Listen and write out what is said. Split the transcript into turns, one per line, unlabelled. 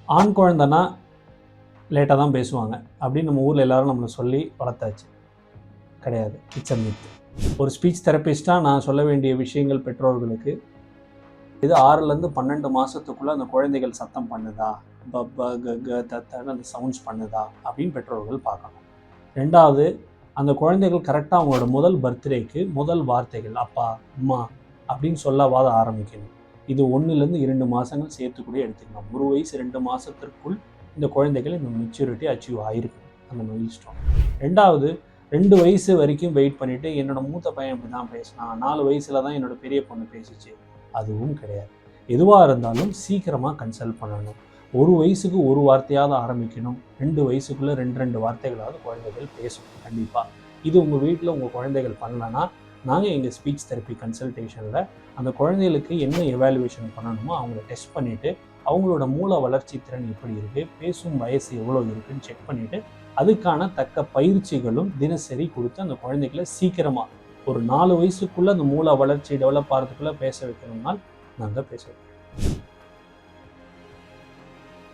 ஆண் குழந்தைனா லேட்டாக தான் பேசுவாங்க அப்படின்னு நம்ம ஊரில் எல்லோரும் நம்மளை சொல்லி வளர்த்தாச்சு. கிடையாது, இட்ஸ் அ மித். ஒரு ஸ்பீச் தெரபிஸ்ட்டாக நான் சொல்ல வேண்டிய விஷயங்கள் பெற்றோர்களுக்கு, இது 6லேருந்து 12 மாதத்துக்குள்ளே அந்த குழந்தைகள் சத்தம் பண்ணுதா, பப்ப க தத்தன்னு அந்த சவுண்ட்ஸ் பண்ணுதா அப்படின்னு பெற்றோர்கள் பார்க்கணும். 2வது, அந்த குழந்தைகள் கரெக்டாக அவங்களோட முதல் பர்த்டேக்கு முதல் வார்த்தைகள் அப்பா அம்மா அப்படின்னு சொல்லவாத ஆரம்பிக்கணும். இது 1லேருந்து 2 மாதங்கள் சேர்த்து கூட எடுத்துக்கலாம். 1 வயசு 2 மாதத்திற்குள் இந்த குழந்தைகள் இந்த மெச்சூரிட்டி அச்சீவ் ஆகிருக்கு, அந்த மைல்ஸ்டோன். 2வது, 2 வயசு வரைக்கும் வெயிட் பண்ணிவிட்டு என்னோட மூத்த பையன் இப்படி தான் பேசினான், 4 வயசில் தான் என்னோட பெரிய பொண்ணு பேசிச்சு, அதுவும் கிடையாது. எதுவாக இருந்தாலும் சீக்கிரமாக கன்சல்ட் பண்ணணும். 1 வயசுக்கு 1 வார்த்தையாவது ஆரம்பிக்கணும். 2 வயசுக்குள்ளே 2 வார்த்தைகளாவது குழந்தைகள் பேசணும் கண்டிப்பாக. இது உங்கள் வீட்டில் உங்கள் குழந்தைகள் பண்ணலன்னா, நாங்கள் எங்கள் ஸ்பீச் தெரப்பி கன்சல்டேஷனில் அந்த குழந்தைகளுக்கு என்ன எவாலுவேஷன் பண்ணணுமோ அவங்கள டெஸ்ட் பண்ணிவிட்டு அவங்களோட மூல வளர்ச்சி திறன் எப்படி இருக்குது, பேசும் வயசு எவ்வளோ இருக்குதுன்னு செக் பண்ணிவிட்டு அதுக்கான தக்க பயிற்சிகளும் தினசரி கொடுத்து அந்த குழந்தைகளை சீக்கிரமாக ஒரு 4 வயசுக்குள்ளே அந்த மூல வளர்ச்சி டெவலப் ஆகிறதுக்குள்ளே பேச வைக்கணும்னால் நாங்கள் பேச வைக்கிறோம்.